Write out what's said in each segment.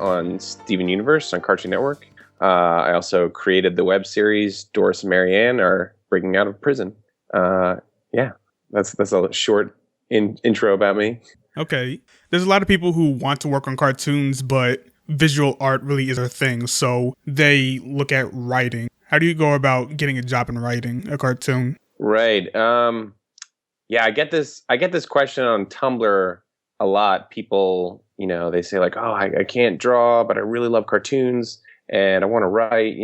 on Steven Universe on Cartoon Network. I also created the web series Dorsum Mariana, or Breaking Out of Prison. That's a short intro about me. Okay. There's a lot of people who want to work on cartoons, but visual art really is their thing, so they look at writing. How do you go about getting a job in writing a cartoon? Right. I get this question on Tumblr a lot. People, they say like, oh, I can't draw, but I really love cartoons and I want to write.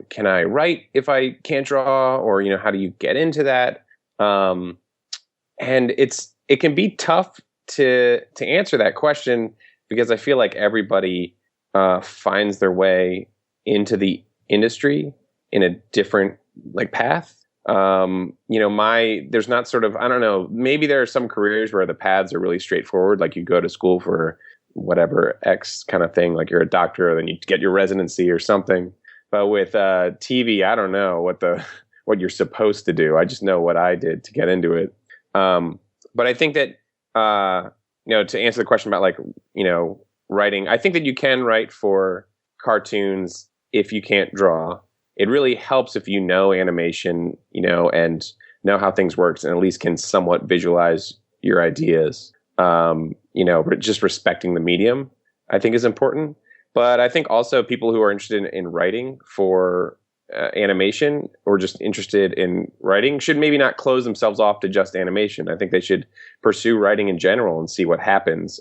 Can I write if I can't draw? Or, how do you get into that? And it can be tough to answer that question, because I feel like everybody finds their way into the industry in a different path. There's not sort of, I don't know, maybe there are some careers where the paths are really straightforward. Like you go to school for whatever X kind of thing, like you're a doctor, then you get your residency or something. But with TV, I don't know what you're supposed to do. I just know what I did to get into it. But I think that, to answer the question about writing, I think that you can write for cartoons if you can't draw. It really helps if you know animation, and know how things works, and at least can somewhat visualize your ideas. Just respecting the medium, I think, is important. But I think also people who are interested in writing for animation, or just interested in writing, should maybe not close themselves off to just animation. I think they should pursue writing in general and see what happens.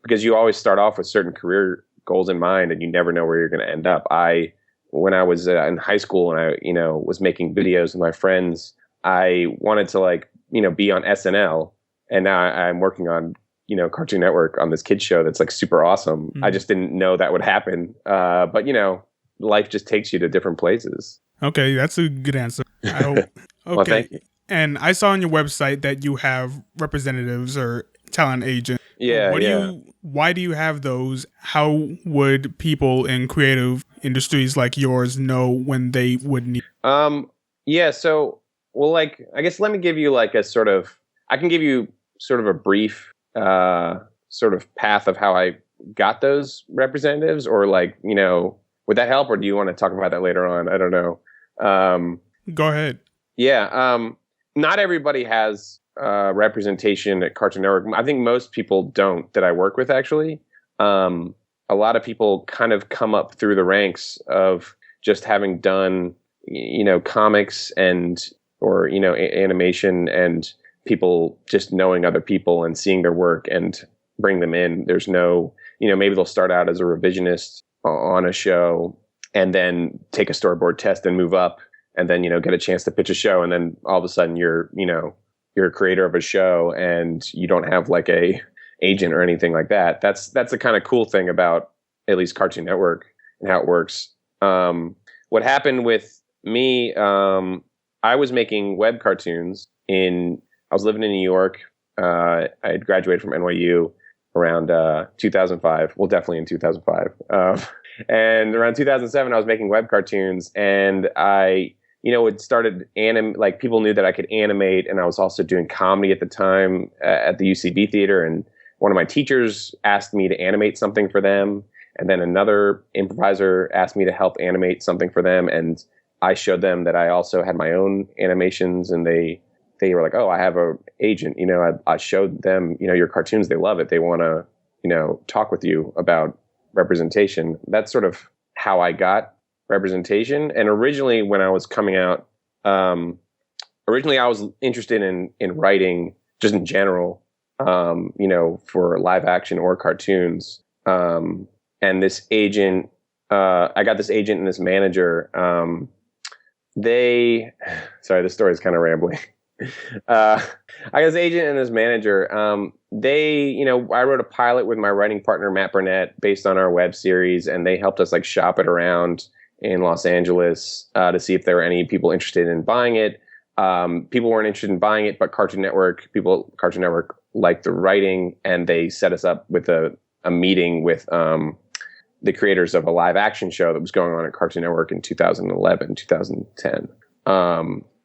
Because you always start off with certain career goals in mind, and you never know where you're going to end up. When I was in high school and I, was making videos with my friends, I wanted to be on SNL, and now I'm working on, Cartoon Network on this kids show that's super awesome. Mm-hmm. I just didn't know that would happen. But life just takes you to different places. Okay, that's a good answer. I hope. Okay. Well, thank you. And I saw on your website that you have representatives or talent agents. Yeah. Why do you have those? How would people in creative industries like yours know when they would need? So, I guess let me give you I can give you sort of a brief sort of path of how I got those representatives, or would that help, or do you want to talk about that later on? I don't know. Go ahead. Yeah. Not everybody has representation at Cartoon Network. I think most people don't, that I work with, actually. A lot of people kind of come up through the ranks of just having done, comics or animation, and people just knowing other people and seeing their work and bring them in. There's no, maybe they'll start out as a revisionist on a show and then take a storyboard test and move up, and then, get a chance to pitch a show. And then all of a sudden you're a creator of a show, and you don't have a agent or anything like that. That's the kind of cool thing about at least Cartoon Network and how it works. What happened with me, I was making web cartoons I was living in New York. I had graduated from NYU around 2005. Well, definitely in 2005. And around 2007, I was making web cartoons, and I it started people knew that I could animate, and I was also doing comedy at the time at the UCB theater. And one of my teachers asked me to animate something for them, and then another improviser asked me to help animate something for them. And I showed them that I also had my own animations, and they were like, "Oh, I have a agent." I showed them, your cartoons. They love it. They want to, talk with you about representation. That's sort of how I got representation. And originally, when I was coming out, I was interested in writing just in general, for live action or cartoons. And this agent, I got this agent and this manager. This story is kind of rambling. I got this agent and this manager. I wrote a pilot with my writing partner, Matt Burnett, based on our web series, and they helped us shop it around in Los Angeles to see if there were any people interested in buying it. People weren't interested in buying it, but Cartoon Network liked the writing, and they set us up with a meeting with the creators of a live action show that was going on at Cartoon Network in 2011, 2010,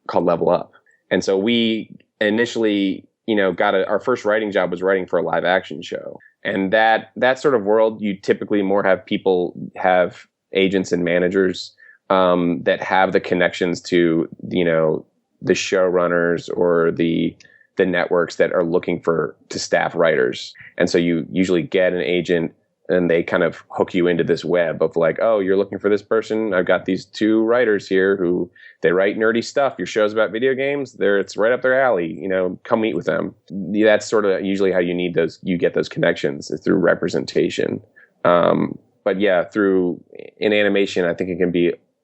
called Level Up. And so we initially, got our first writing job was writing for a live action show. And that sort of world, you typically more have people have agents and managers that have the connections to, the showrunners or the networks that are looking to staff writers. And so you usually get an agent and they kind of hook you into this web of like, oh, you're looking for this person. I've got these 2 writers here who they write nerdy stuff. Your show's about video games. It's right up their alley. Come meet with them. That's sort of usually how you get those connections, is through representation. But yeah, in animation, I think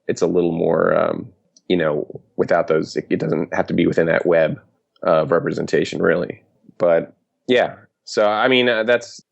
it's a little more, without those, it doesn't have to be within that web of representation really. But yeah. So I mean, that's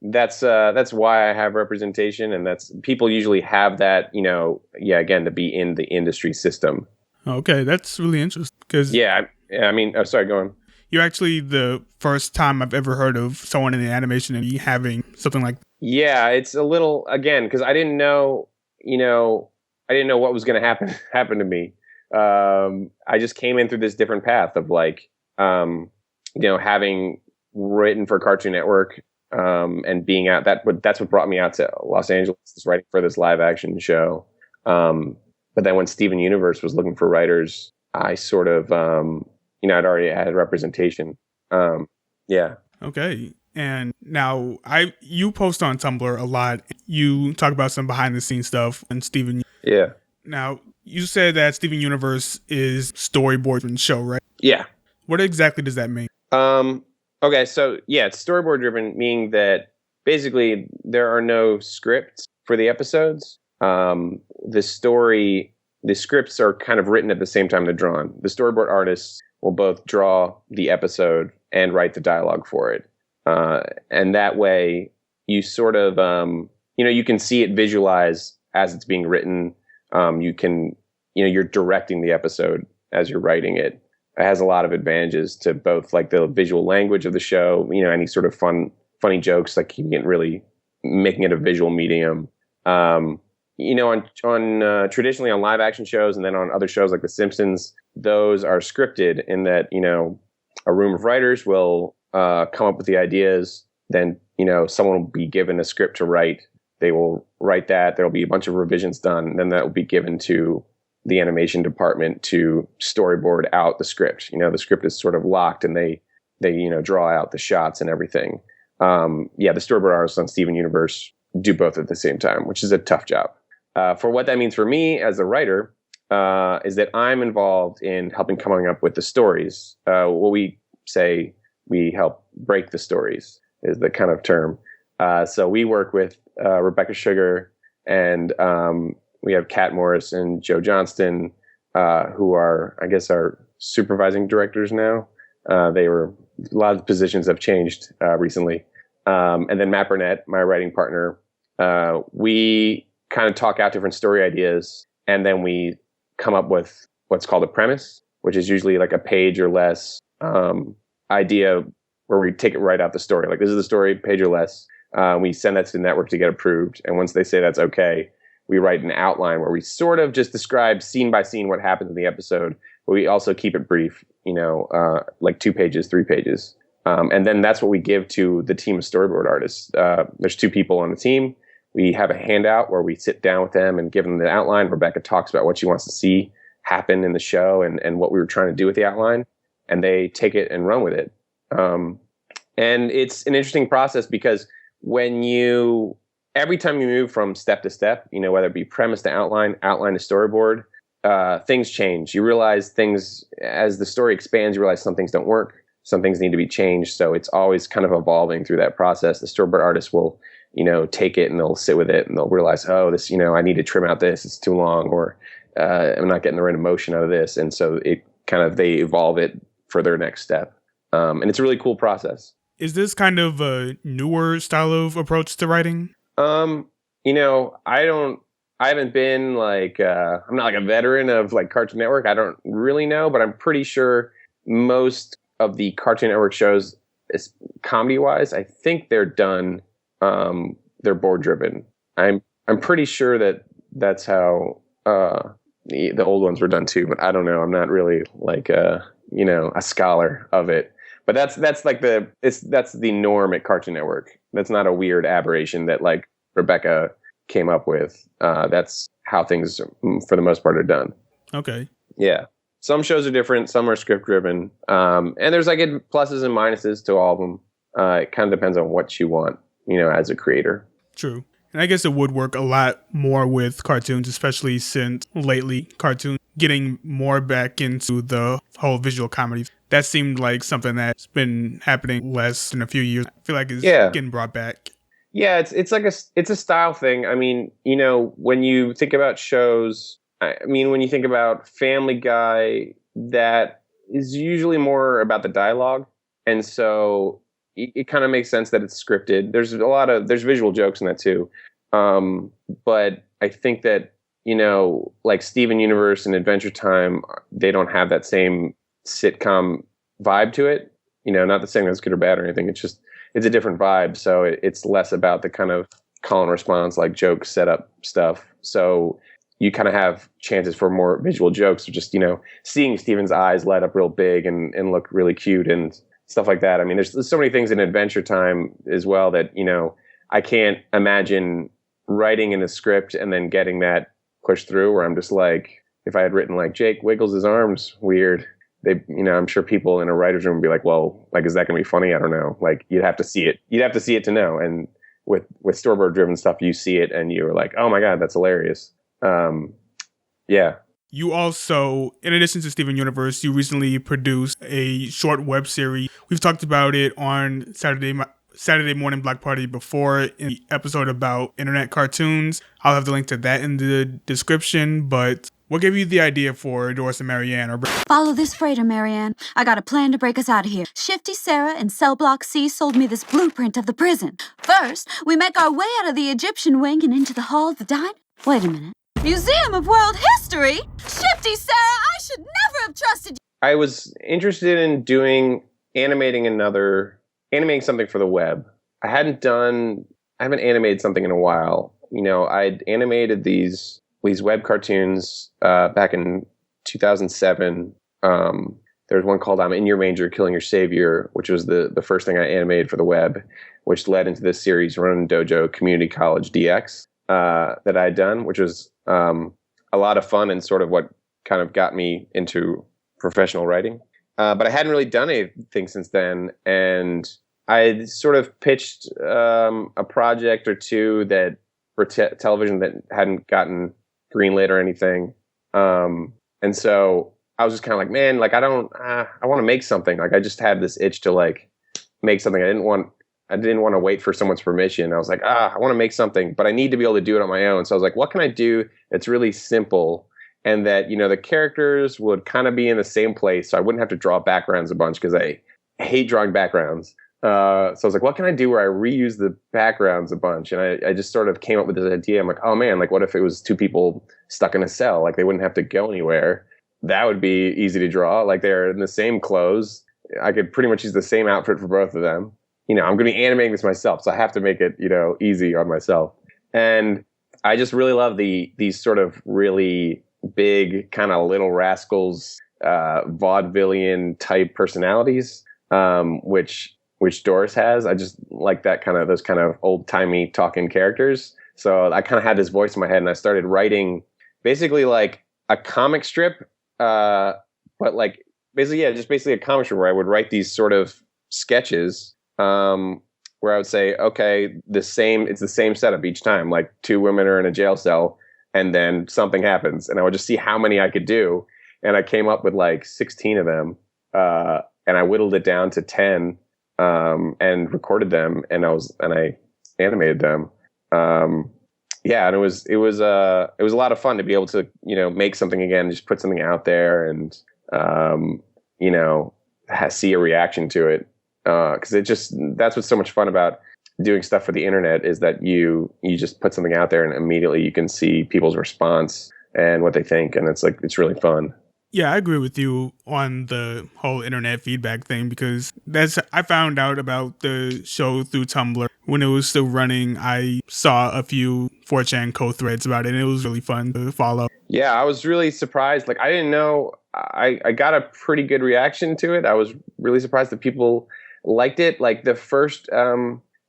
why I have representation, and that's, people usually have that, again, to be in the industry system. Okay, that's really interesting. Because I mean, sorry, go on. You're actually the first time I've ever heard of someone in the animation and having something like. Yeah, it's a little, again, because I didn't know, what was going to happen to me. I just came in through this different path of like, having written for Cartoon Network, and being out, that's what brought me out to Los Angeles, is writing for this live action show. But then when Steven Universe was looking for writers, I sort of, I'd already had representation. Yeah. Okay. And now you post on Tumblr a lot. You talk about some behind the scenes stuff and Steven. Yeah. Now, you said that Steven Universe is storyboard and show, right? Yeah. What exactly does that mean? Okay, so yeah, it's storyboard driven, meaning that basically there are no scripts for the episodes. The scripts are kind of written at the same time they're drawn. The storyboard artists will both draw the episode and write the dialogue for it. And that way you sort of, you can see it visualize as it's being written. You're directing the episode as you're writing it. It has a lot of advantages to both, like the visual language of the show, any sort of funny jokes, like keeping it really, making it a visual medium. On traditionally on live action shows, and then on other shows like The Simpsons, those are scripted in that, a room of writers will come up with the ideas. Then, someone will be given a script to write. They will write that. There'll be a bunch of revisions done. And then that will be given to the animation department to storyboard out the script. The script is sort of locked, and they draw out the shots and everything. The storyboard artists on Steven Universe do both at the same time, which is a tough job. For what that means for me as a writer, is that I'm involved in helping coming up with the stories. What we say, we help break the stories is the kind of term. So we work with Rebecca Sugar, and we have Kat Morris and Joe Johnston, who are, I guess, our supervising directors now. A lot of positions have changed recently. And then Matt Burnett, my writing partner, we kind of talk out different story ideas, and then we come up with what's called a premise, which is usually like a page or less idea where we take it right out the story. Like, this is the story, page or less. We send that to the network to get approved. And once they say that's okay, we write an outline where we sort of just describe scene by scene what happens in the episode, but we also keep it brief, like 2 pages, 3 pages. And then that's what we give to the team of storyboard artists. There's 2 people on the team. We have a handout where we sit down with them and give them the outline. Rebecca talks about what she wants to see happen in the show and what we were trying to do with the outline. And they take it and run with it. And it's an interesting process because every time you move from step to step, whether it be premise to outline to storyboard, things change. You realize things, as the story expands, you realize some things don't work. Some things need to be changed. So it's always kind of evolving through that process. The storyboard artist will, take it and they'll sit with it and they'll realize, oh, this, I need to trim out this. It's too long, or I'm not getting the right emotion out of this. And so they evolve it for their next step. And it's a really cool process. Is this kind of a newer style of approach to writing? I haven't been like, I'm not like a veteran of like Cartoon Network. I don't really know, but I'm pretty sure most of the Cartoon Network shows, comedy wise, I think they're done. They're board driven. I'm pretty sure that's how, the old ones were done too, but I don't know. I'm not really like, a scholar of it, but that's the norm at Cartoon Network. That's not a weird aberration that like Rebecca came up with. That's how things, for the most part, are done. Okay. Yeah. Some shows are different. Some are script driven. And there's like pluses and minuses to all of them. It kind of depends on what you want, as a creator. True. And I guess it would work a lot more with cartoons, especially since lately cartoons getting more back into the whole visual comedy. That seemed like something that's been happening less in a few years. I feel like it's getting brought back. Yeah, it's like it's a style thing. I mean, when you think about shows, when you think about Family Guy, that is usually more about the dialogue. And so it kind of makes sense that it's scripted. There's visual jokes in that too. But I think that, like Steven Universe and Adventure Time, they don't have that same sitcom vibe to it. Not the same that's good or bad or anything. It's a different vibe. So it's less about the kind of call and response, like joke setup stuff. So you kind of have chances for more visual jokes of just, seeing Steven's eyes light up real big and look really cute and stuff like that. I mean, there's so many things in Adventure Time as well that, I can't imagine writing in a script and then getting that pushed through, where I'm just like, if I had written like Jake wiggles his arms weird, I'm sure people in a writer's room would be like, well, like, is that going to be funny? I don't know. Like, you'd have to see it. You'd have to see it to know. And with storyboard driven stuff, you see it and you're like, oh my God, that's hilarious. Yeah. You also, in addition to Steven Universe, you recently produced a short web series. We've talked about it on Saturday Morning Block Party before, in the episode about internet cartoons. I'll have the link to that in the description. But what gave you the idea for Dorsum Mariana? Follow this freighter, Marianne. I got a plan to break us out of here. Shifty Sarah in Cell Block C sold me this blueprint of the prison. First, we make our way out of the Egyptian wing and into the hall of the Wait a minute. Museum of World History? Shifty Sarah, I should never have trusted you. I was interested in animating something for the web. I haven't animated something in a while. I'd animated these web cartoons back in 2007. There was one called I'm in Your Manger, Killing Your Savior, which was the first thing I animated for the web, which led into this series, Ronin Dojo Community College DX, that I had done, which was a lot of fun and sort of what kind of got me into professional writing. But I hadn't really done anything since then. And I sort of pitched a project or two that for television that hadn't gotten greenlit or anything. And so I was just kind of like, man, like I want to make something. Like I just had this itch to like make something. I didn't want to wait for someone's permission. I was like, I want to make something, but I need to be able to do it on my own. So I was like, what can I do that's really simple and that, the characters would kind of be in the same place. So I wouldn't have to draw backgrounds a bunch because I hate drawing backgrounds. So I was like, what can I do where I reuse the backgrounds a bunch? And I just sort of came up with this idea. I'm like, oh man, like what if it was two people stuck in a cell? Like they wouldn't have to go anywhere. That would be easy to draw. Like they're in the same clothes. I could pretty much use the same outfit for both of them. I'm going to be animating this myself, so I have to make it, easy on myself. And I just really love these sort of really big kind of Little Rascals, vaudevillian type personalities, which Doris has. I just like those kind of old timey talking characters. So I kind of had this voice in my head, and I started writing basically like a comic strip, but like basically a comic strip where I would write these sort of sketches. Where I would say, okay, it's the same setup each time. Like two women are in a jail cell and then something happens, and I would just see how many I could do. And I came up with like 16 of them. And I whittled it down to 10, and recorded them, and I animated them. And it was a lot of fun to be able to, make something again, just put something out there and, see a reaction to it. Because that's what's so much fun about doing stuff for the internet is that you just put something out there and immediately you can see people's response and what they think. And it's really fun. Yeah, I agree with you on the whole internet feedback thing because I found out about the show through Tumblr. When it was still running, I saw a few 4chan co-threads about it, and it was really fun to follow. Yeah, I was really surprised. Like, I didn't know. I got a pretty good reaction to it. I was really surprised that people liked it. Like, the first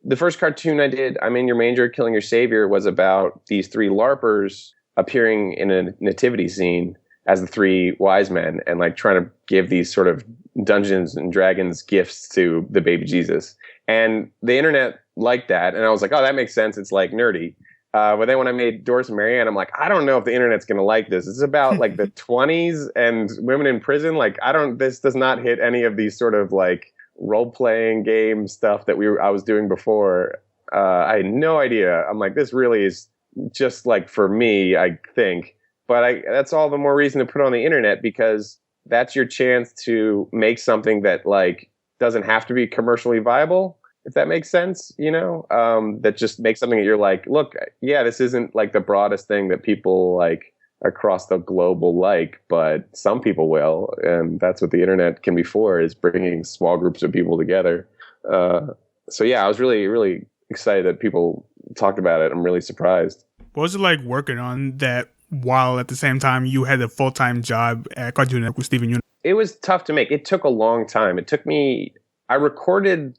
the first cartoon I did, I'm in Your Manger, Killing Your Savior, was about these three LARPers appearing in a nativity scene as the three wise men and like trying to give these sort of Dungeons and Dragons gifts to the baby Jesus. And the internet liked that. And I was like, oh, that makes sense. It's like nerdy. But then when I made Dorsum Mariana, I'm like, I don't know if the internet's going to like this. It's about like the 20s and women in prison. Like, this does not hit any of these sort of like role-playing game stuff that I was doing before. I had no idea. I'm like, this really is just like for me, I think. But that's all the more reason to put it on the internet, because that's your chance to make something that like doesn't have to be commercially viable, if that makes sense, that just makes something that you're like, look, yeah, this isn't like the broadest thing that people like across the globe will like, but some people will. And that's what the internet can be for, is bringing small groups of people together. So yeah, I was really, really excited that people talked about it. I'm really surprised. What was it like working on that while at the same time you had a full-time job at Cartoon Network with Steven Universe? It was tough to make. It took a long time. It took me, I went to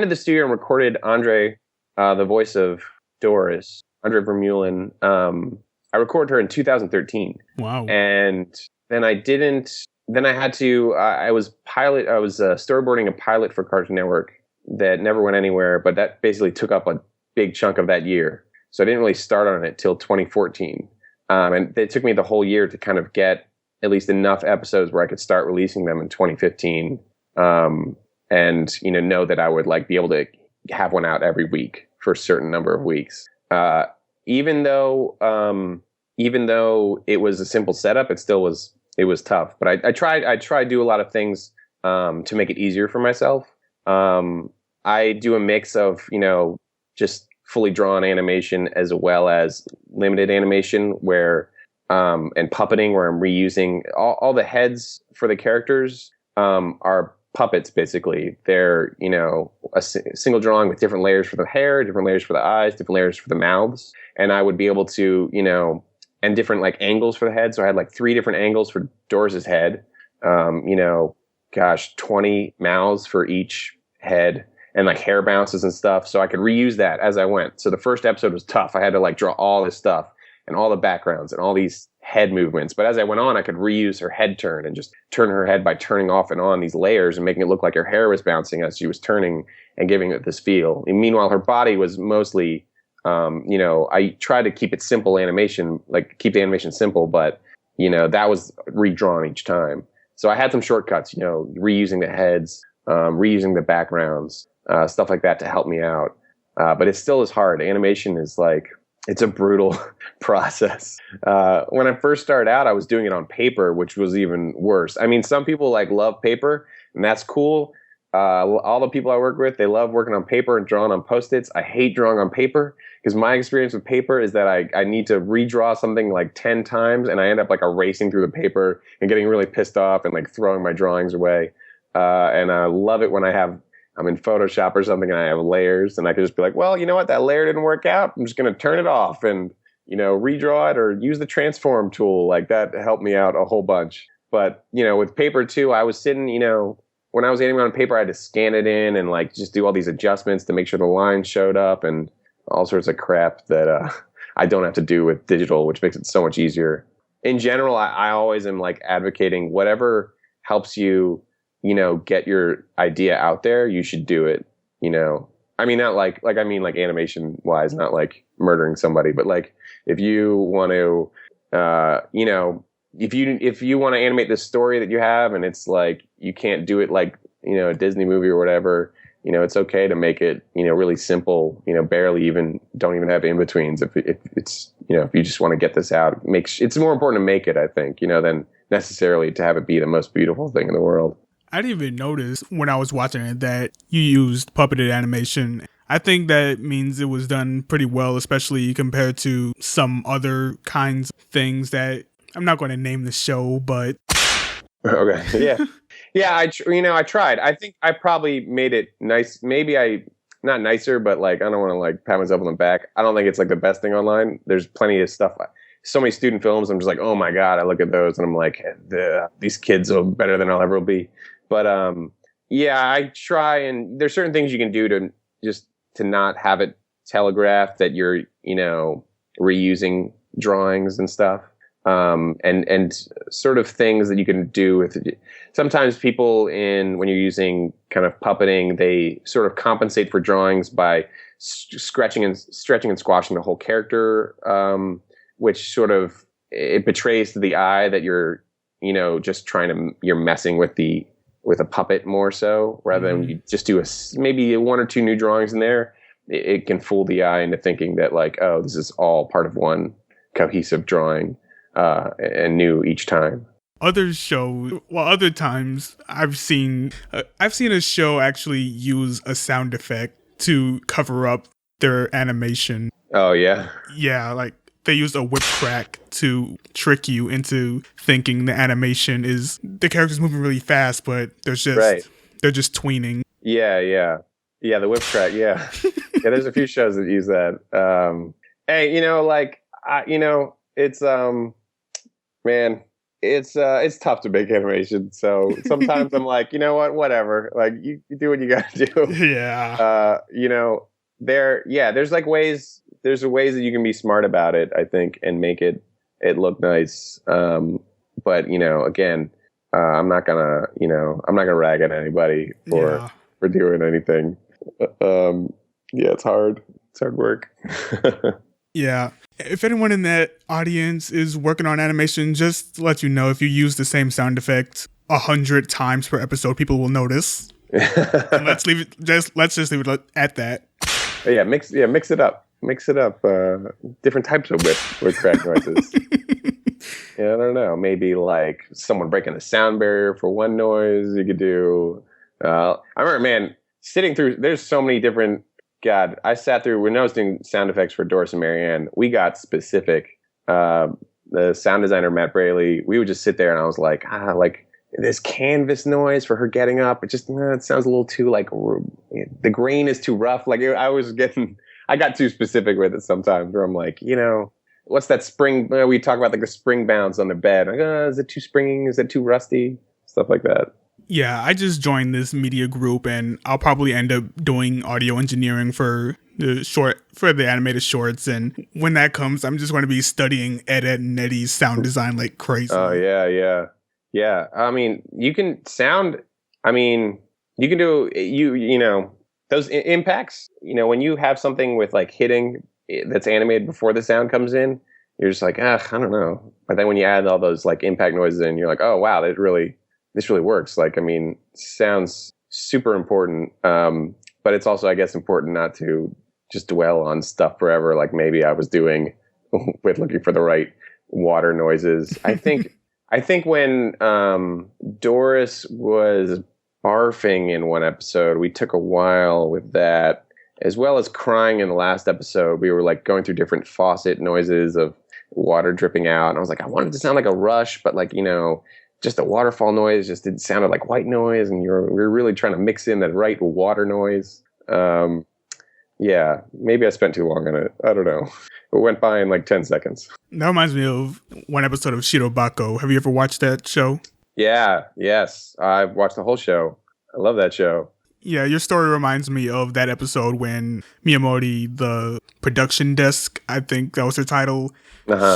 the studio and recorded Andre, the voice of Doris, Andre Vermeulen. I recorded her in 2013. Wow. And then I was storyboarding a pilot for Cartoon Network that never went anywhere, but that basically took up a big chunk of that year. So I didn't really start on it till 2014. And it took me the whole year to kind of get at least enough episodes where I could start releasing them in 2015. And, know that I would like be able to have one out every week for a certain number of weeks. Even though it was a simple setup, it was tough. But I tried to do a lot of things to make it easier for myself. I do a mix of, just fully drawn animation as well as limited animation and puppeting, where I'm reusing all the heads for the characters are puppets. Basically, they're a single drawing with different layers for the hair, different layers for the eyes, different layers for the mouths, and I would be able to and different like angles for the head. So I had like 3 different angles for Doris's head, 20 mouths for each head, and like hair bounces and stuff. So I could reuse that as I went. So the first episode was tough. I had to like draw all this stuff and all the backgrounds and all these head movements. But as I went on, I could reuse her head turn and just turn her head by turning off and on these layers and making it look like her hair was bouncing as she was turning and giving it this feel. And meanwhile, her body was mostly, I tried to keep it simple animation, like keep the animation simple, but, that was redrawn each time. So I had some shortcuts, reusing the heads, reusing the backgrounds, stuff like that to help me out. But it still is hard. Animation is like, it's a brutal process. When I first started out, I was doing it on paper, which was even worse. I mean, some people like love paper, and that's cool. All the people I work with, they love working on paper and drawing on Post-its. I hate drawing on paper because my experience with paper is that I need to redraw something like 10 times, and I end up like erasing through the paper and getting really pissed off and like throwing my drawings away. And I love it when I'm in Photoshop or something and I have layers and I can just be like, well, you know what? That layer didn't work out. I'm just going to turn it off and, redraw it or use the transform tool. Like that helped me out a whole bunch. But, with paper too, I was sitting, when I was animating on paper, I had to scan it in and like just do all these adjustments to make sure the lines showed up and all sorts of crap that I don't have to do with digital, which makes it so much easier. In general, I always am like advocating whatever helps you get your idea out there, you should do it, I mean, not like animation wise, not like murdering somebody, but like if you want to, if you want to animate this story that you have and it's like, you can't do it like, a Disney movie or whatever, it's okay to make it, really simple, don't even have in-betweens. If it's, if you just want to get this out, it's more important to make it, I think, than necessarily to have it be the most beautiful thing in the world. I didn't even notice when I was watching it that you used puppeted animation. I think that means it was done pretty well, especially compared to some other kinds of things that I'm not going to name the show, but okay, yeah, yeah. I tried. I think I probably made it nice. Maybe not nicer, but like I don't want to like pat myself on the back. I don't think it's like the best thing online. There's plenty of stuff. So many student films. I'm just like, oh my god, I look at those and I'm like, these kids are better than I'll ever be. But yeah, I try, and there's certain things you can do to just to not have it telegraphed that you're, reusing drawings and stuff. And sort of things that you can do with it. Sometimes people when you're using kind of puppeting, they sort of compensate for drawings by stretching and squashing the whole character, which sort of, it betrays to the eye that you're, just you're messing with a puppet more so, rather than you just do maybe one or two new drawings in there. It can fool the eye into thinking that like, oh, this is all part of one cohesive drawing, and new each time. Other times I've seen a show actually use a sound effect to cover up their animation. Oh yeah. Yeah, like they use a whip crack to trick you into thinking the animation is the character's moving really fast, but they're just tweening. Yeah, the whip crack. Yeah, yeah. There's a few shows that use that. Hey, it's man, it's tough to make animation. So sometimes I'm like, you know what, whatever. Like you do what you got to do. Yeah. There's ways that you can be smart about it, I think, and make it look nice. But again, I'm not gonna rag at anybody for doing anything. It's hard. It's hard work. Yeah. If anyone in that audience is working on animation, just to let you know, if you use the same sound effect 100 times per episode, people will notice. And let's just leave it at that. Mix it up. Mix it up. Different types of whip crack noises. I don't know. Maybe like someone breaking the sound barrier for one noise. You could do. I remember, man, sitting through. There's so many different. God, I sat through when I was doing sound effects for Dorsum Mariana. We got specific. The sound designer Matt Braley. We would just sit there, and I was like, like this canvas noise for her getting up. It just it sounds a little too like the grain is too rough. Like I got too specific with it sometimes. Where I'm like, what's that spring? We talk about like the spring bounce on the bed. Like, is it too springing? Is it too rusty? Stuff like that. Yeah, I just joined this media group, and I'll probably end up doing audio engineering for the animated shorts. And when that comes, I'm just going to be studying Ed and Eddie's sound design like crazy. Oh yeah. I mean, you can sound. I mean, you can do those impacts. When you have something with like hitting that's animated before the sound comes in, you're just like, I don't know. But then when you add all those like impact noises in, you're like, oh wow, this really works. Like, I mean, sounds super important. But it's also, I guess, important not to just dwell on stuff forever. Like maybe I was doing with looking for the right water noises. I think when Doris was barfing in one episode, we took a while with that, as well as crying in the last episode. We were like going through different faucet noises of water dripping out. And I was like, I wanted it to sound like a rush, but like, just a waterfall noise just didn't sound like white noise, and we're really trying to mix in that right water noise. Maybe I spent too long on it. I don't know. It went by in like 10 seconds. That reminds me of one episode of Shirobako. Have you ever watched that show? Yes. I've watched the whole show. I love that show. Yeah, your story reminds me of that episode when Miyamori, the production desk, I think that was her title,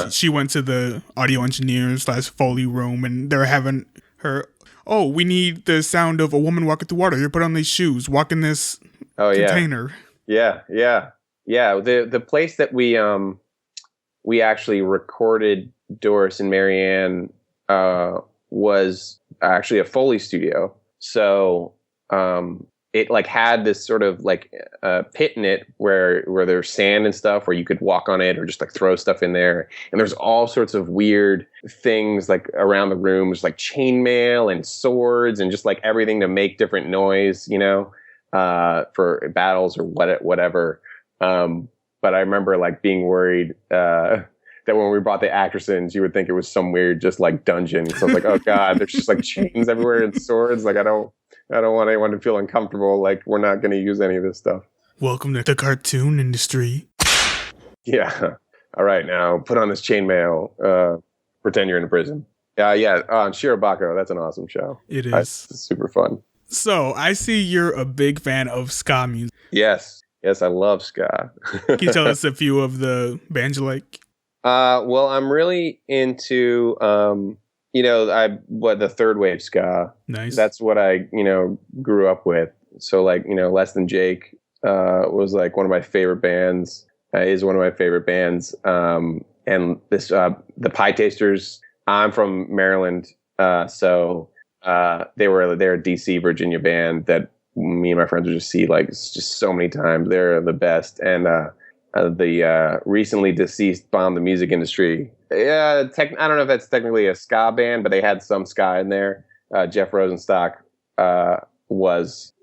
she went to the audio engineer / Foley room, and they're having her, we need the sound of a woman walking through water. You put on these shoes, walk in this container. Yeah. The place that we actually recorded Doris and Marianne was actually a Foley Studio. So it like had this sort of like pit in it where there's sand and stuff where you could walk on it or just like throw stuff in there. And there's all sorts of weird things like around the room, just like chainmail and swords and just like everything to make different noise, for battles or whatever. But I remember like being worried that when we brought the actress in, you would think it was some weird just like dungeon. So I was like, oh God, there's just like chains everywhere and swords. Like I don't want anyone to feel uncomfortable. Like we're not going to use any of this stuff. Welcome to the cartoon industry. Yeah. All right, now put on this chainmail. Pretend you're in a prison. On Shirobako, that's an awesome show. It is. It's super fun. So I see you're a big fan of ska music. Yes. Yes, I love ska. Can you tell us a few of the bands you like? Well, I'm really into, the third wave ska. Nice. That's what I, grew up with. So like, Less Than Jake, was like one of my favorite bands, is one of my favorite bands. And this, the Pie Tasters, I'm from Maryland. So they're a DC, Virginia band that me and my friends would just see like just so many times. They're the best. And, the recently deceased Bomb the Music Industry. Yeah, I don't know if that's technically a ska band, but they had some ska in there. Jeff Rosenstock was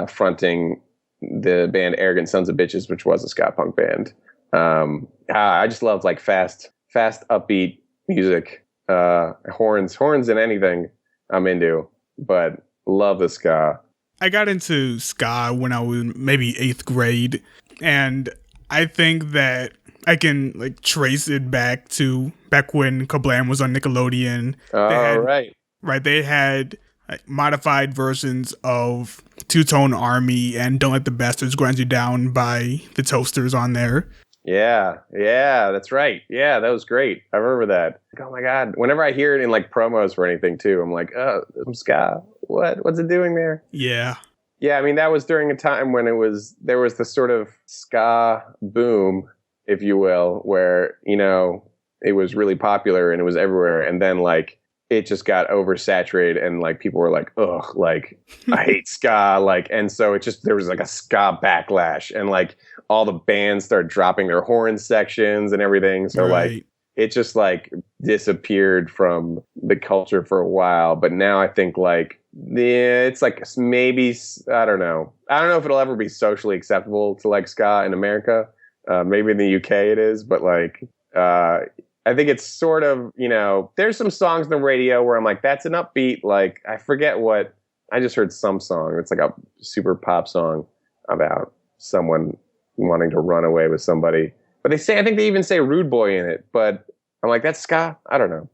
fronting the band Arrogant Sons of Bitches, which was a ska punk band. I just love like fast, upbeat music. Horns and anything I'm into, but love the ska. I got into ska when I was maybe 8th grade, and I think that I can like trace it back when KaBlam was on Nickelodeon. Right. They had like, modified versions of Two Tone Army and Don't Let the Bastards Grind You Down by the Toasters on there. Yeah, that's right. Yeah, that was great. I remember that. Like, oh my God. Whenever I hear it in like promos for anything too, I'm like, oh, ska. What's it doing there? Yeah. Yeah, I mean, that was during a time when there was the sort of ska boom, if you will, where, it was really popular and it was everywhere. And then like it just got oversaturated and like people were like, ugh, like I hate ska. Like, and so there was like a ska backlash and like all the bands started dropping their horn sections and everything. So like it just like disappeared from the culture for a while. But now I think like, it's like maybe, I don't know if it'll ever be socially acceptable to like ska in America. Maybe in the UK it is, but like, I think it's sort of, there's some songs on the radio where I'm like, that's an upbeat, like, I forget what, I just heard some song. It's like a super pop song about someone wanting to run away with somebody. But I think they even say Rude Boy in it, but I'm like, that's ska? I don't know.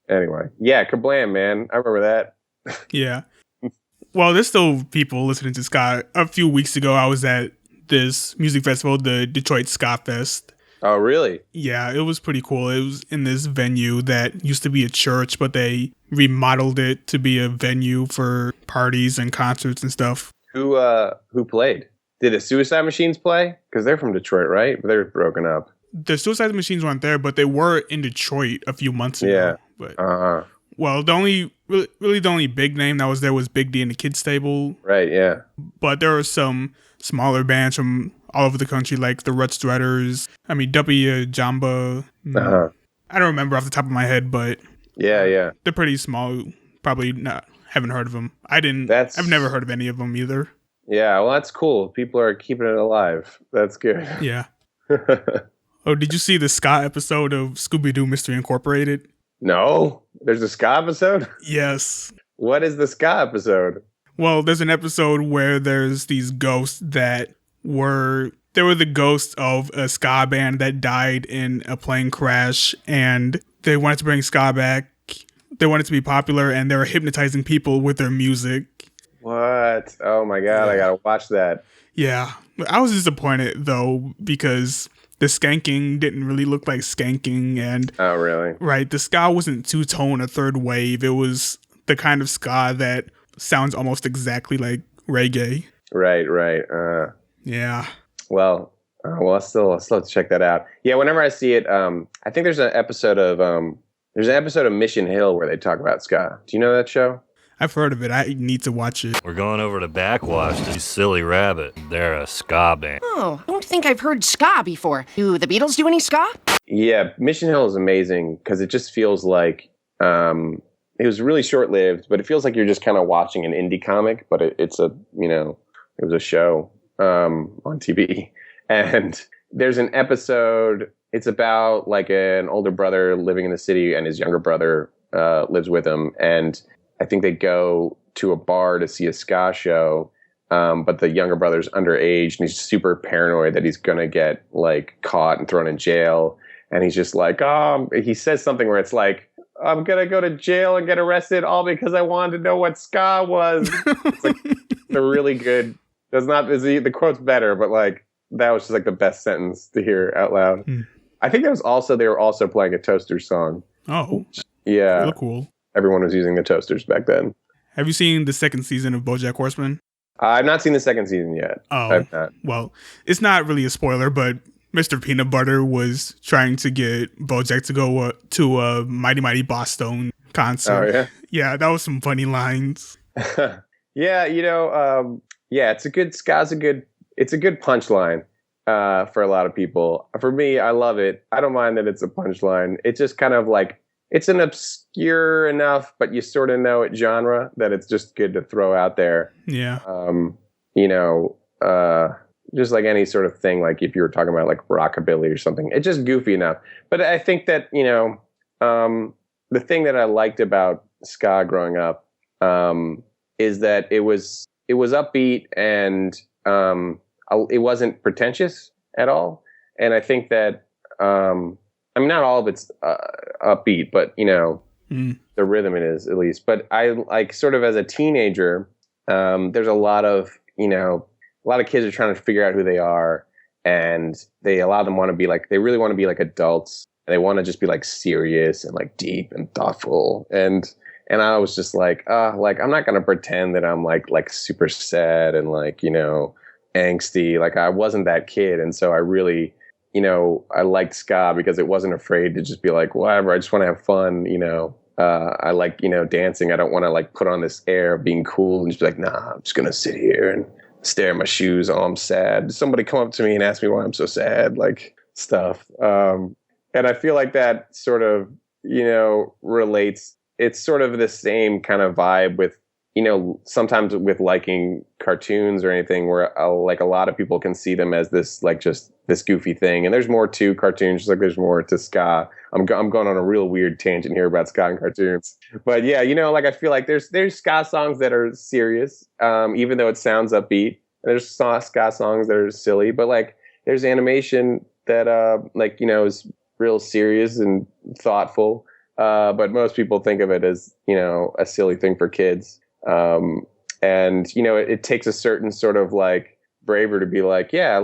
Anyway, yeah, KaBlam, man. I remember that. Yeah. Well, there's still people listening to ska. A few weeks ago, I was at this music festival, the Detroit Ska Fest. Oh, really? Yeah, it was pretty cool. It was in this venue that used to be a church, but they remodeled it to be a venue for parties and concerts and stuff. Who played? Did the Suicide Machines play? Because they're from Detroit, right? They're broken up. The Suicide Machines weren't there, but they were in Detroit a few months ago. Yeah. But well, the only big name that was there was Big D and the Kids Table. Right, yeah. But there were some smaller bands from all over the country, like the Rut Strutters. I mean, W Jamba. I don't remember off the top of my head, but yeah, they're pretty small. Probably not. Haven't heard of them. I've never heard of any of them either. Yeah, well, that's cool. People are keeping it alive. That's good. Yeah. Oh, did you see the ska episode of Scooby-Doo Mystery Incorporated? No, there's a ska episode? Yes. What is the ska episode? Well, there's an episode where there's these ghosts that were the ghosts of a ska band that died in a plane crash, and they wanted to bring ska back. They wanted to be popular, and they were hypnotizing people with their music. What? Oh my God, yeah. I gotta watch that. Yeah. I was disappointed, though, because the skanking didn't really look like skanking. And oh, really? Right. The ska wasn't two-tone or third wave. It was the kind of ska that sounds almost exactly like reggae. Right. Yeah. Well, I'll still have to check that out. Yeah, whenever I see it, I think there's an episode of Mission Hill where they talk about ska. Do you know that show? I've heard of it. I need to watch it. We're going over to Backwash to see Silly Rabbit. They're a ska band. Oh, I don't think I've heard ska before. Do the Beatles do any ska? Yeah, Mission Hill is amazing because it just feels like it was really short-lived, but it feels like you're just kind of watching an indie comic, but it was a show on TV. And there's an episode, it's about like an older brother living in the city and his younger brother lives with him. And I think they go to a bar to see a ska show, but the younger brother's underage and he's super paranoid that he's going to get like caught and thrown in jail. And he's just like, he says something where it's like, I'm going to go to jail and get arrested all because I wanted to know what ska was. It's like a really good, the quote's better, but like that was just like the best sentence to hear out loud. I think that was also, they were also playing a Toaster song. Oh, yeah. real cool. Everyone was using the Toasters back then. Have you seen the second season of BoJack Horseman? I've not seen the second season yet. Oh, I've not. Well, it's not really a spoiler, but Mr. Peanut Butter was trying to get BoJack to go to a Mighty Mighty Boss Stone concert. Oh, yeah? Yeah, that was some funny lines. Yeah, it's a good punchline for a lot of people. For me, I love it. I don't mind that it's a punchline. It's just kind of like, it's an obscure enough, but you sort of know it genre that it's just good to throw out there. Yeah. Just like any sort of thing, like if you were talking about like rockabilly or something, it's just goofy enough. But I think that, the thing that I liked about ska growing up is that it was upbeat and it wasn't pretentious at all. And I think that, not all of it's upbeat, but the rhythm it is at least. But I like sort of as a teenager, there's a lot of kids are trying to figure out who they are, and a lot of them want to be like, they really want to be like adults, and they want to just be like serious and like deep and thoughtful. And I was just like, I'm not gonna pretend that I'm like super sad and like angsty. Like I wasn't that kid, and so I really. I liked ska because it wasn't afraid to just be like, whatever, I just want to have fun, I like, dancing. I don't want to like put on this air of being cool and just be like, nah, I'm just going to sit here and stare at my shoes. Oh, I'm sad. Somebody come up to me and ask me why I'm so sad, like stuff. And I feel like that sort of, relates. It's sort of the same kind of vibe with, sometimes with liking cartoons or anything where like a lot of people can see them as this, like just this goofy thing. And there's more to cartoons, just like there's more to ska. I'm going on a real weird tangent here about ska and cartoons. But yeah, like I feel like there's ska songs that are serious, even though it sounds upbeat. And there's ska songs that are silly, but like there's animation that is real serious and thoughtful. But most people think of it as, a silly thing for kids. It takes a certain sort of like bravery to be like, yeah, I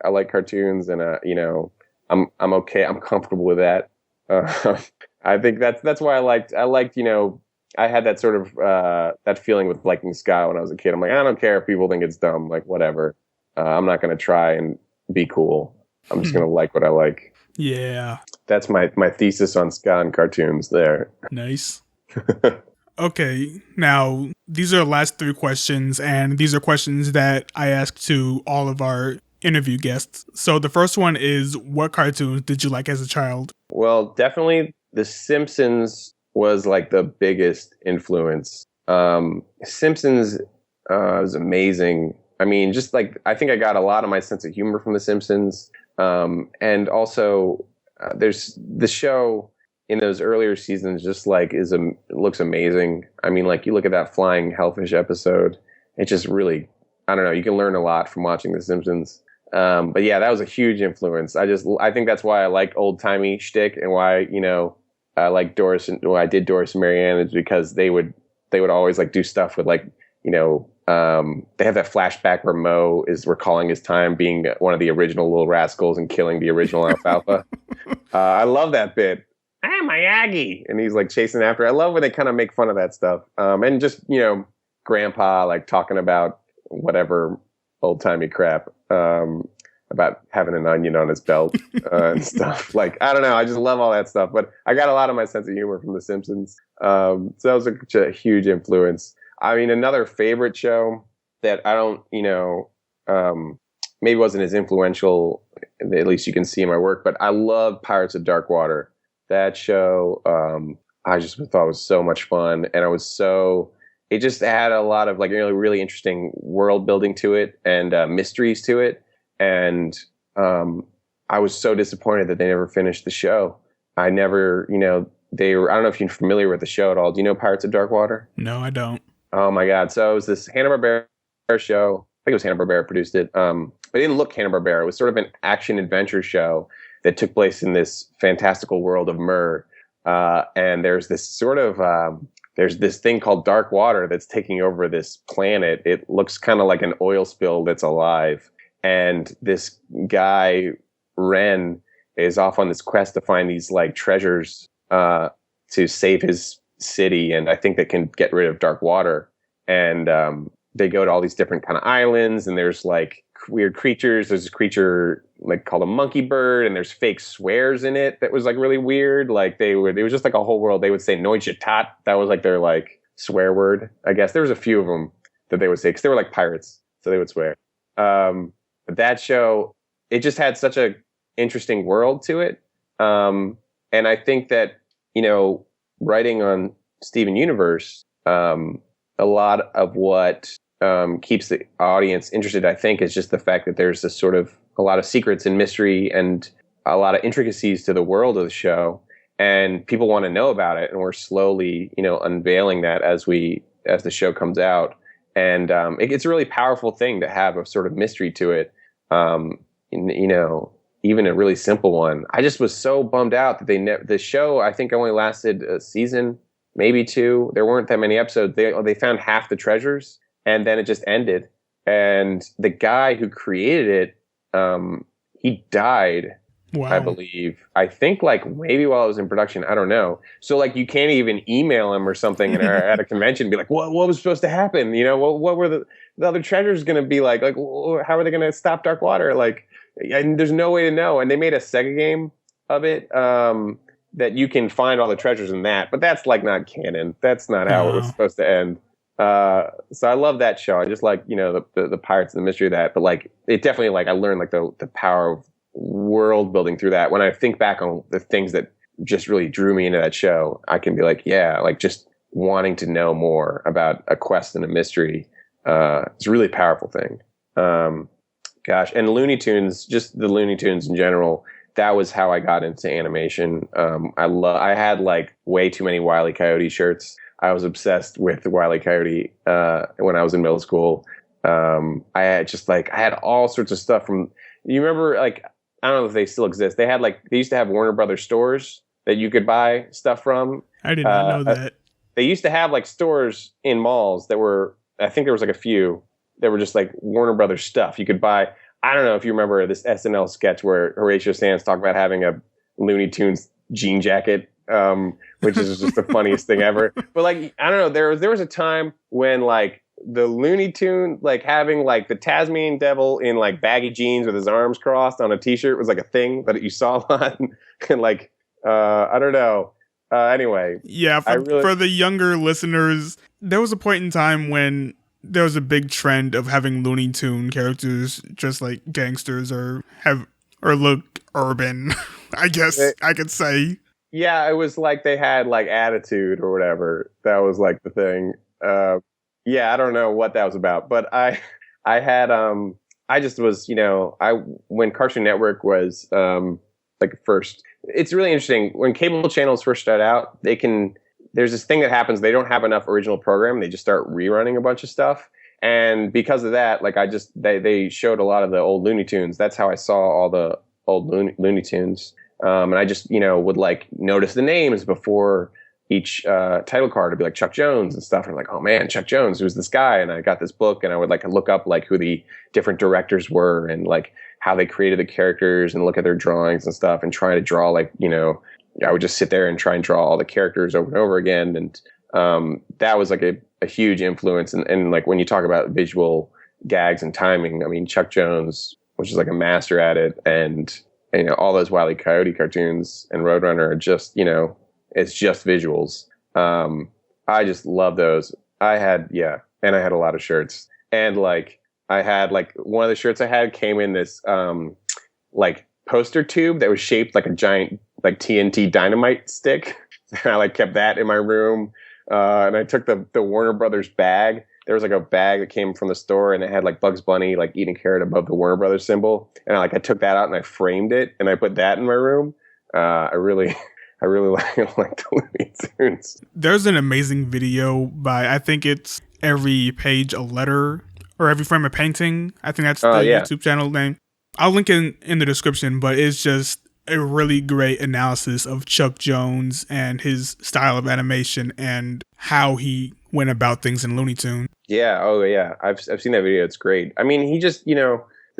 like cartoons, and I'm okay, I'm comfortable with that. I think that's why I liked I had that sort of that feeling with liking ska when I was a kid. I'm like, I don't care if people think it's dumb, like whatever. I'm not going to try and be cool. I'm just going to like what I like. Yeah, that's my thesis on ska and cartoons there. Nice. Okay, now these are the last 3 questions, and these are questions that I ask to all of our interview guests. So the first one is, what cartoons did you like as a child? Well, definitely The Simpsons was like the biggest influence. Simpsons was amazing. I mean, just like, I think I got a lot of my sense of humor from The Simpsons. And also there's the show in those earlier seasons just like looks amazing. I mean, like you look at that flying hellfish episode, it just really, I don't know, you can learn a lot from watching The Simpsons. But yeah, that was a huge influence. I think that's why I like old timey shtick, and why, I like I did Dorsum Mariana, is because they would always like do stuff with like, they have that flashback where Mo is recalling his time being one of the original Little Rascals and killing the original Alfalfa. I love that bit. I'm Miyagi, and he's like chasing after. I love when they kind of make fun of that stuff. And just, Grandpa like talking about whatever old timey crap, about having an onion on his belt and stuff. Like, I don't know. I just love all that stuff. But I got a lot of my sense of humor from The Simpsons. So that was a huge influence. I mean, another favorite show that I don't, maybe wasn't as influential, at least you can see in my work, but I love Pirates of Dark Water. That show, I just thought was so much fun. And it just had a lot of like really, really interesting world building to it and mysteries to it. And I was so disappointed that they never finished the show. I never, I don't know if you're familiar with the show at all. Do you know Pirates of Dark Water? No, I don't. Oh my God. So it was this Hanna-Barbera show. I think it was Hanna-Barbera produced it. But it didn't look Hanna-Barbera. It was sort of an action adventure show that took place in this fantastical world of Myrrh. And there's this sort of, there's this thing called dark water that's taking over this planet. It looks kind of like an oil spill that's alive. and this guy Ren is off on this quest to find these like treasures to save his city, and I think they can get rid of dark water. And they go to all these different kind of islands, and there's like weird creatures. There's this creature like called a monkey bird, and there's fake swears in it that was like really weird. Like it was just like a whole world. They would say "Noichetat." That was like their like swear word. I guess there was a few of them that they would say because they were like pirates, so they would swear. But that show, it just had such a interesting world to it. And I think that, writing on Steven Universe, a lot of what keeps the audience interested, I think, is just the fact that there's this sort of a lot of secrets and mystery and a lot of intricacies to the world of the show. And people want to know about it. And we're slowly, unveiling that as the show comes out. And it's a really powerful thing to have a sort of mystery to it. Even a really simple one. I just was so bummed out that the show, I think, only lasted a season, maybe two. There weren't that many episodes. They found half the treasures, and then it just ended. And the guy who created it, he died. Wow. I believe. I think like maybe while it was in production. I don't know. So like you can't even email him or something at a convention and be like, what was supposed to happen? What were the other treasures going to be like? Like, how are they going to stop dark water? Like, and there's no way to know. And they made a Sega game of it that you can find all the treasures in that. But that's like not canon. That's not how it was supposed to end. So I love that show. I just like, the pirates and the mystery of that. But like, it definitely like I learned like the power of world building through that. When I think back on the things that just really drew me into that show, I can be like, yeah, like just wanting to know more about a quest and a mystery. It's a really powerful thing. Gosh, and Looney Tunes, just the Looney Tunes in general, that was how I got into animation. I had like way too many Wile E. Coyote shirts. I was obsessed with Wile E. Coyote when I was in middle school. I had all sorts of stuff from. You remember, like, I don't know if they still exist. They used to have Warner Brothers stores that you could buy stuff from. I did not know that. They used to have like stores in malls that were, I think there was like a few that were just like Warner Brothers stuff you could buy. I don't know if you remember this SNL sketch where Horatio Sands talked about having a Looney Tunes jean jacket, which is just the funniest thing ever. But like, I don't know, there was a time when like the Looney Tune, like having like the Tasmanian devil in like baggy jeans with his arms crossed on a t-shirt was like a thing that you saw a lot. And like, I don't know. Anyway. Yeah. For the younger listeners, there was a point in time when there was a big trend of having Looney Tune characters just like gangsters or look urban, I guess I could say. Yeah. It was like they had like attitude or whatever. That was like the thing. Yeah, I don't know what that was about, but I just was, when Cartoon Network was like first, it's really interesting when cable channels first start out, there's this thing that happens. They don't have enough original program. They just start rerunning a bunch of stuff. And because of that, like they showed a lot of the old Looney Tunes. That's how I saw all the old Looney Tunes. And I just, would like notice the names before each title card. Would be like Chuck Jones and stuff. And I'm like, oh man, Chuck Jones, who's this guy? And I got this book and I would like look up like who the different directors were and like how they created the characters and look at their drawings and stuff and try to draw like, I would just sit there and try and draw all the characters over and over again. And that was like a huge influence. And like when you talk about visual gags and timing, I mean, Chuck Jones, which is like a master at it. And all those Wile E. Coyote cartoons and Roadrunner are just, it's just visuals. I just love those. I had a lot of shirts. And like, I had like one of the shirts I had came in this like poster tube that was shaped like a giant like TNT dynamite stick. And I like kept that in my room. And I took the Warner Brothers bag. There was like a bag that came from the store and it had like Bugs Bunny like eating a carrot above the Warner Brothers symbol. And I took that out and I framed it and I put that in my room. I really like the Looney Tunes. There's an amazing video by, I think it's Every Page a Letter or Every Frame a Painting. I think that's the YouTube channel name. I'll link in the description, but it's just a really great analysis of Chuck Jones and his style of animation and how he went about things in Looney Tunes. Yeah. Oh yeah. I've seen that video. It's great. I mean, he just,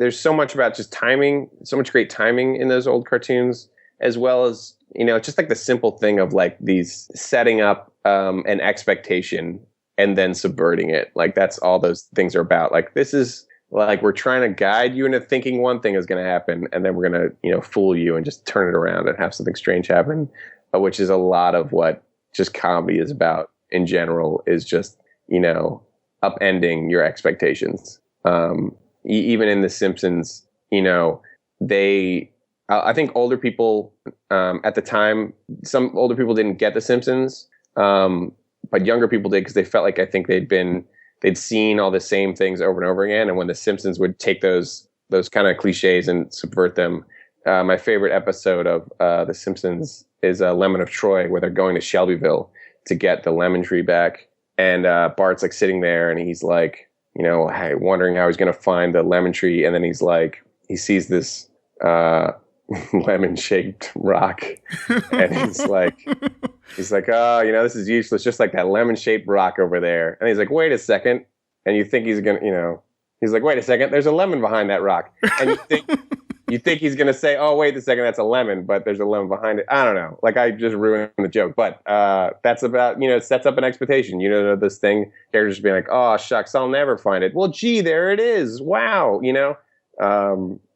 there's so much about just timing, so much great timing in those old cartoons, as well as, just like the simple thing of like these setting up an expectation and then subverting it. Like that's all those things are about. Like this is like we're trying to guide you into thinking one thing is going to happen, and then we're going to fool you and just turn it around and have something strange happen, which is a lot of what just comedy is about in general, is just upending your expectations. Even in The Simpsons, I think older people at the time, some older people didn't get The Simpsons, but younger people did because they felt like I think they'd seen all the same things over and over again. And when The Simpsons would take those kind of cliches and subvert them, my favorite episode of The Simpsons is Lemon of Troy, where they're going to Shelbyville to get the lemon tree back. And Bart's like sitting there and he's like, wondering how he's going to find the lemon tree. And then he's like, he sees this lemon shaped rock and he's like, oh, this is useless, just like that lemon shaped rock over there. And he's like, wait a second. And you think he's going to, he's like, wait a second, there's a lemon behind that rock. And you think he's going to say, oh, wait a second, that's a lemon, but there's a lemon behind it. I don't know. Like I just ruined the joke, but that's about, it sets up an expectation. This thing, characters being like, oh, shucks, I'll never find it. Well, gee, there it is. Wow.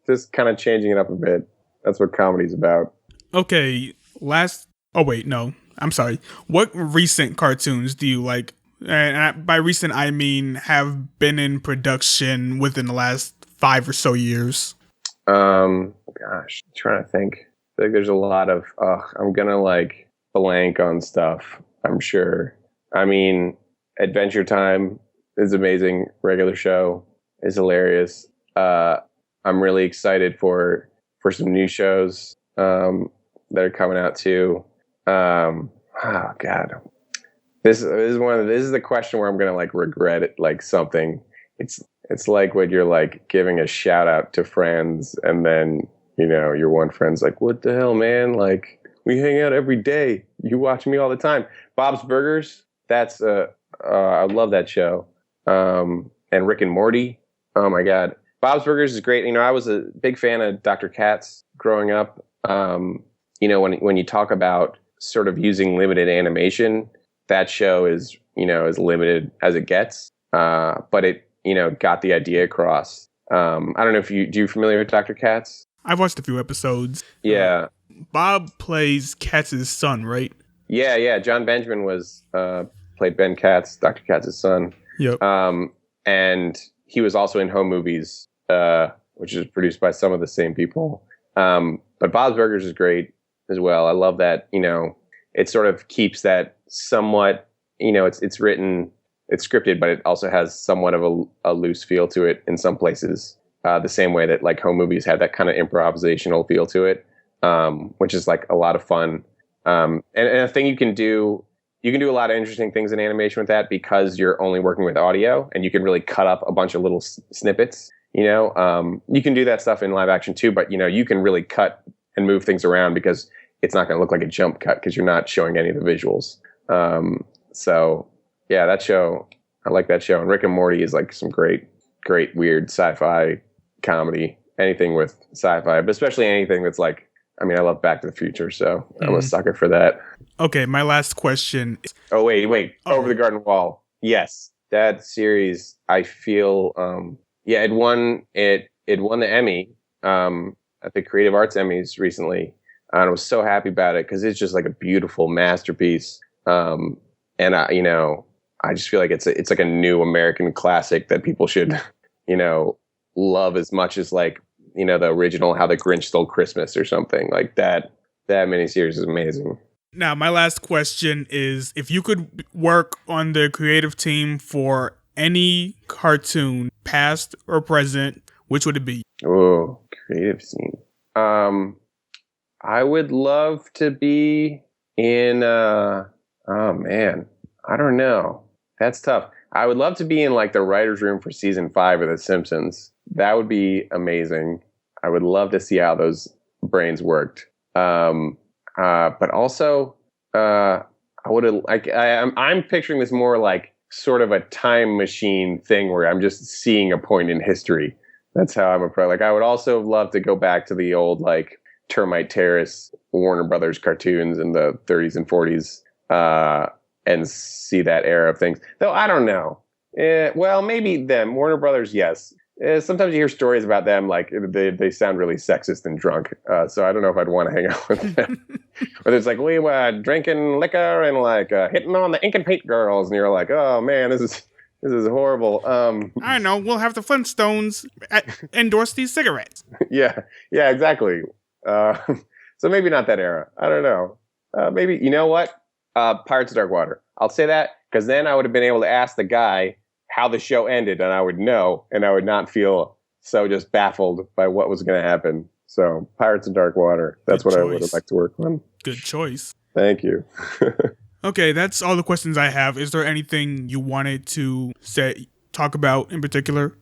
Just kind of changing it up a bit. That's what comedy's about. Okay. I'm sorry. What recent cartoons do you like? And by recent, I mean have been in production within the last 5 or so years. Gosh, I'm trying to think. I think there's a lot of, I'm gonna like blank on stuff, I'm sure. I mean, Adventure Time is amazing. Regular Show is hilarious. I'm really excited for some new shows, that are coming out too. Oh God. This is the question where I'm gonna like regret it, like something. It's like when you're like giving a shout out to friends and then, your one friend's like, what the hell, man? Like we hang out every day. You watch me all the time. Bob's Burgers. That's I love that show. And Rick and Morty. Oh my God. Bob's Burgers is great. I was a big fan of Dr. Katz growing up. When you talk about sort of using limited animation, that show is, as limited as it gets. But it, got the idea across. I don't know if you familiar with Dr. Katz? I've watched a few episodes. Yeah. Bob plays Katz's son, right? Yeah. John Benjamin played Ben Katz, Dr. Katz's son. Yep. And he was also in Home Movies, which is produced by some of the same people. But Bob's Burgers is great as well. I love that, it sort of keeps that somewhat, it's written, it's scripted, but it also has somewhat of a loose feel to it in some places. The same way that like Home Movies had that kind of improvisational feel to it, which is like a lot of fun. And a thing you can do a lot of interesting things in animation with that because you're only working with audio and you can really cut up a bunch of little snippets. You can do that stuff in live action too, but you can really cut and move things around because it's not going to look like a jump cut because you're not showing any of the visuals. So yeah, that show, I like that show. And Rick and Morty is like some great weird sci-fi comedy, anything with sci-fi, but especially anything that's like, I love Back to the Future, so I'm a sucker for that. Okay, my last question. Oh, wait. Over the Garden Wall. Yes. That series, I feel, it won the Emmy at the Creative Arts Emmys recently. And I was so happy about it because it's just like a beautiful masterpiece. And I just feel like it's like a new American classic that people should, love as much as like, the original How the Grinch Stole Christmas or something like that. That miniseries is amazing. Now, my last question is, if you could work on the creative team for any cartoon, past or present, which would it be? Oh, creative team. I would love to be in, oh man, I don't know. That's tough. I would love to be in like the writer's room for season 5 of The Simpsons. That would be amazing. I would love to see how those brains worked. But also, I would have like I'm picturing this more like sort of a time machine thing where I'm just seeing a point in history. That's how I'm approaching. Like, I would also love to go back to the old, like, Termite Terrace, Warner Brothers cartoons in the 30s and 40s, and see that era of things. Though, I don't know. Well, maybe them. Warner Brothers, yes. Sometimes you hear stories about them, like, they sound really sexist and drunk. So I don't know if I'd want to hang out with them. Or it's like, we were drinking liquor and, like, hitting on the ink and paint girls. And you're like, oh, man, this is horrible. I know. We'll have the Flintstones endorse these cigarettes. Yeah, exactly. So maybe not that era. I don't know. Maybe, you know what? Pirates of Dark Water. I'll say that because then I would have been able to ask the guy how the show ended, and I would know, and I would not feel so just baffled by what was going to happen. So Pirates of Dark Water. That's what I would have liked to work on. Good choice. Thank you. Okay, that's all the questions I have. Is there anything you wanted to talk about in particular?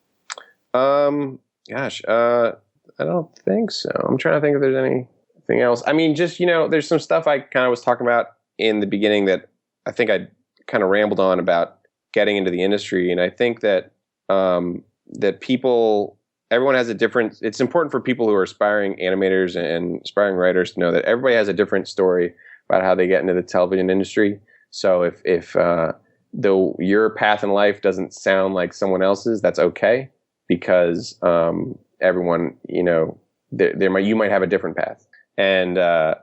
Gosh, I don't think so. I'm trying to think if there's anything else. I mean, just, there's some stuff I kind of was talking about in the beginning that I think I kind of rambled on about getting into the industry. And I think that, that everyone has a different, it's important for people who are aspiring animators and aspiring writers to know that everybody has a different story about how they get into the television industry. So if though your path in life doesn't sound like someone else's, that's okay, because everyone, you might have a different path, and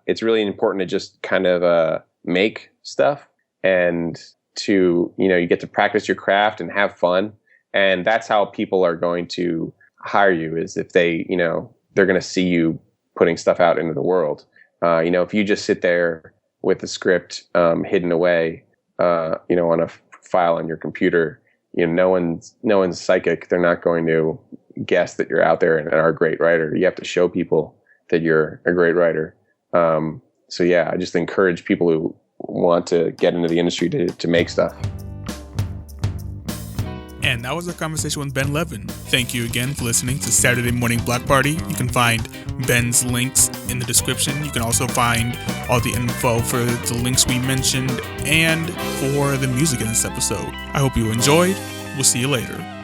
it's really important to just kind of make stuff, and to you get to practice your craft and have fun, and that's how people are going to hire you, is if they they're going to see you putting stuff out into the world. If you just sit there with the script hidden away, on a file on your computer, no one's psychic. They're not going to guess that you're out there and are a great writer. You have to show people that you're a great writer. So yeah, I just encourage people who want to get into the industry to make stuff. And that was our conversation with Ben Levin. Thank you again for listening to Saturday Morning Block Party. You can find Ben's links in the description. You can also find all the info for the links we mentioned and for the music in this episode. I hope you enjoyed. We'll see you later.